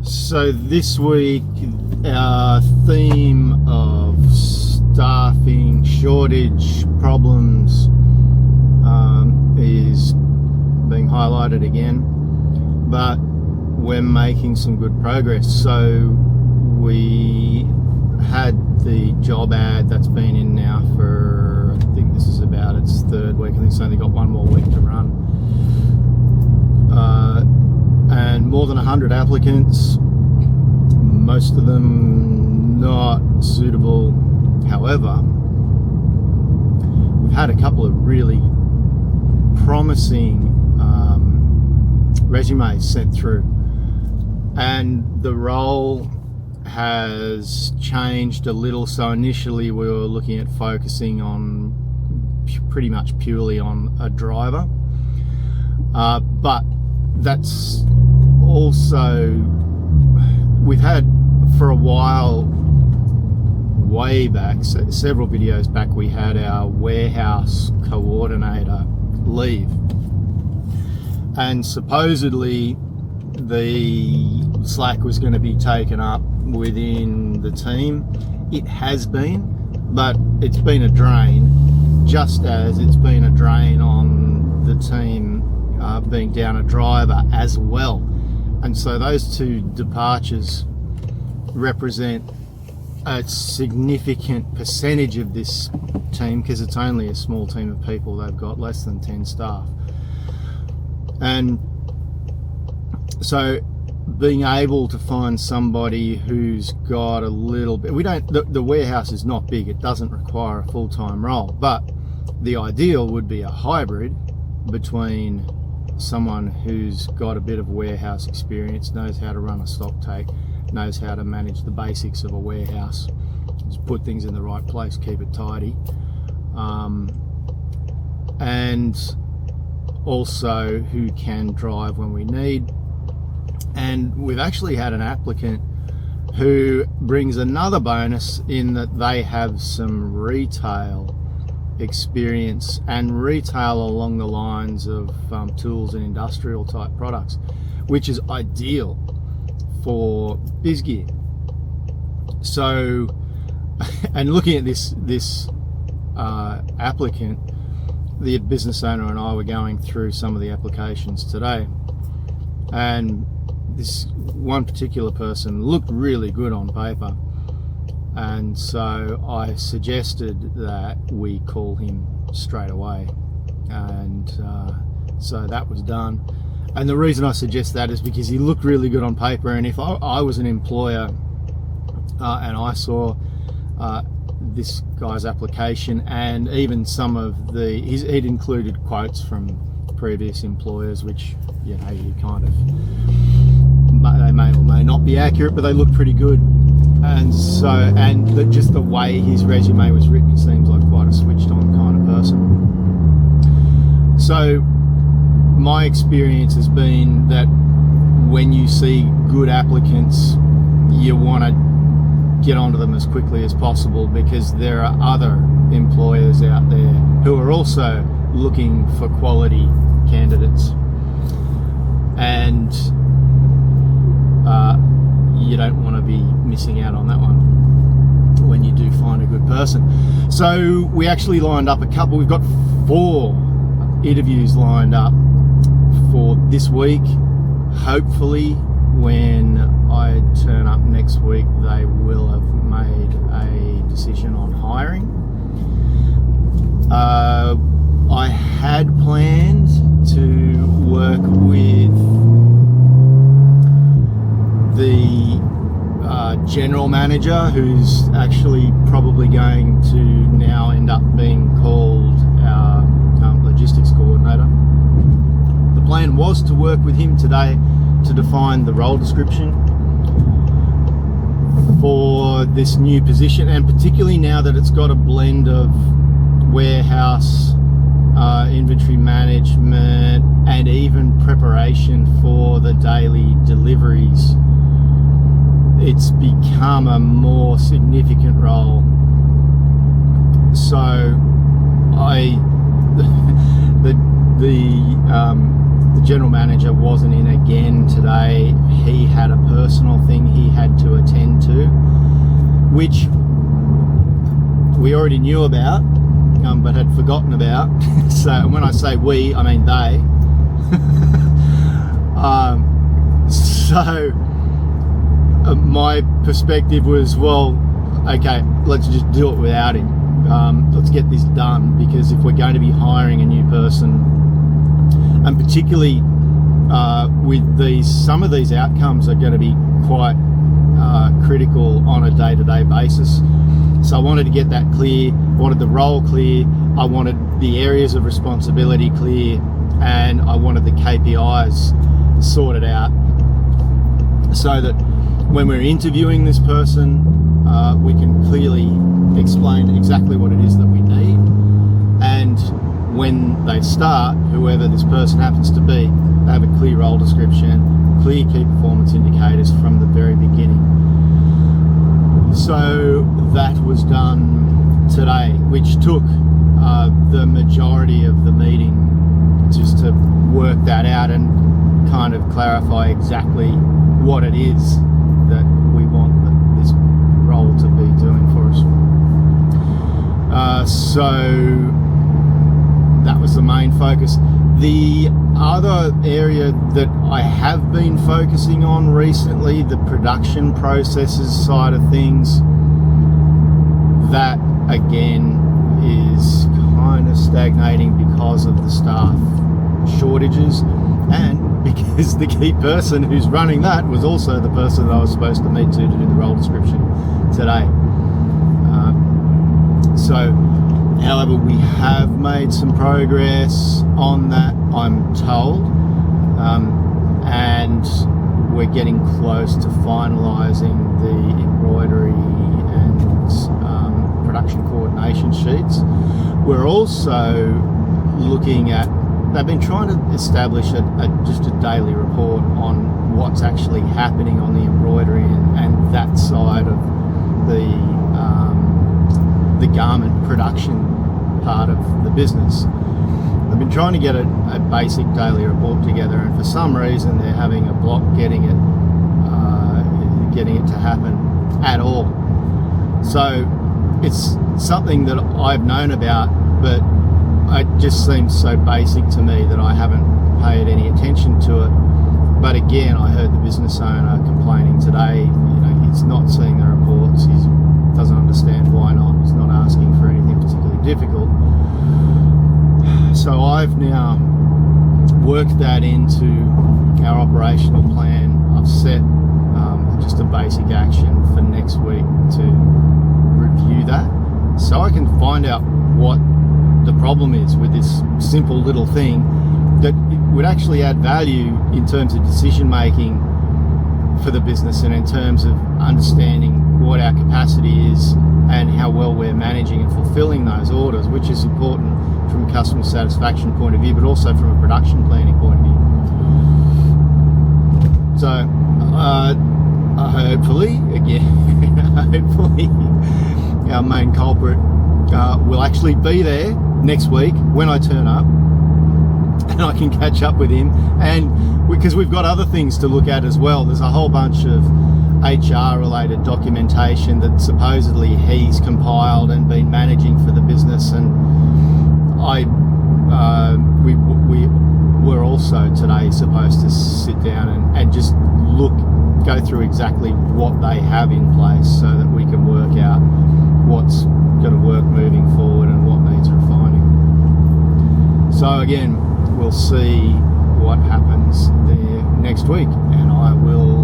So this week, our theme of staffing shortage problems is being highlighted again, but we're making some good progress. So we had the job ad that's been in now for, I think this is about its third week. I think it's only got one more week to run. And more than 100 applicants, most of them not suitable. However, we've had a couple of really promising resumes sent through, and the role has changed a little. So initially we were looking at focusing on pretty much purely on a driver, but that's also, we've had for a while, way back, several videos back, we had our warehouse coordinator leave, and supposedly the slack was going to be taken up within the team. It has been, but it's been a drain, just as it's been a drain on the team being down a driver as well. And so those two departures represent a significant percentage of this team, because it's only a small team of people. They've got less than 10 staff. And so being able to find somebody who's got a little bit, the warehouse is not big, it doesn't require a full-time role, but the ideal would be a hybrid between someone who's got a bit of warehouse experience, knows how to run a stock take, knows how to manage the basics of a warehouse, just put things in the right place, keep it tidy, and also who can drive when we need. And we've actually had an applicant who brings another bonus in that they have some retail experience, and retail along the lines of tools and industrial type products, which is ideal for BizGear. So, and looking at this applicant, the business owner and I were going through some of the applications today, and this one particular person looked really good on paper, and so I suggested that we call him straight away, and so that was done. And the reason I suggest that is because he looked really good on paper, and if I was an employer and I saw this guy's application, and even some of he'd included quotes from previous employers, which, you know, you kind of, they may or may not be accurate, but they look pretty good. And so, and just the way his resume was written, he seems like quite a switched on kind of person. So my experience has been that when you see good applicants, you want to get onto them as quickly as possible, because there are other employers out there who are also looking for quality candidates, and you don't want to be missing out on that one when you do find a good person. So we actually lined up a couple. We've got 4 interviews lined up for this week. Hopefully when I turn up next week, they will have made a decision on hiring. I had planned to work with the general manager, who's actually probably going to now end up being called our logistics coordinator. The plan was to work with him today to define the role description for this new position, and particularly now that it's got a blend of warehouse, inventory management, and even preparation for the daily deliveries. It's become a more significant role. So I general manager wasn't in again today. He had a personal thing he had to attend to, which we already knew about, but had forgotten about. So when I say we, I mean they. My perspective was, well, okay, let's just do it without him. Let's get this done, because if we're going to be hiring a new person, and particularly with these, some of these outcomes are going to be quite critical on a day-to-day basis. So I wanted to get that clear, wanted the role clear, I wanted the areas of responsibility clear, and I wanted the KPIs sorted out, so that when we're interviewing this person, we can clearly explain exactly what it is that we need, and when they start, whoever this person happens to be, they have a clear role description, clear key performance indicators from the very beginning. So that was done today, which took the majority of the meeting just to work that out and kind of clarify exactly what it is that we want this role to be doing for us. So that was the main focus. The other area that I have been focusing on recently, the production processes side of things, that again is kind of stagnating because of the staff shortages, and because the key person who's running that was also the person that I was supposed to meet to do the role description today. However, we have made some progress on that, I'm told, and we're getting close to finalising the embroidery and production coordination sheets. We're also looking at, they've been trying to establish just a daily report on what's actually happening on the embroidery and that side of the garment production part of the business. They've been trying to get a basic daily report together, and for some reason they're having a block getting it to happen at all. So it's something that I've known about, but it just seems so basic to me that I haven't paid any attention to it. But again, I heard the business owner complaining today, he's not seeing the reports, he doesn't understand why not, he's not asking for anything particularly difficult. So I've now worked that into our operational plan. I've set just a basic action for next week to review that, so I can find out what the problem is with this simple little thing that would actually add value in terms of decision making for the business, and in terms of understanding what our capacity is and how well we're managing and fulfilling those orders, which is important from a customer satisfaction point of view, but also from a production planning point of view. So hopefully our main culprit will actually be there next week when I turn up, and I can catch up with him, and because we've got other things to look at as well. There's a whole bunch of HR related documentation that supposedly he's compiled and been managing for the business, and we were also today supposed to sit down and just go through exactly what they have in place, so that we can work out what's going to work moving forward and what needs refining. So again, we'll see what happens there next week, and I will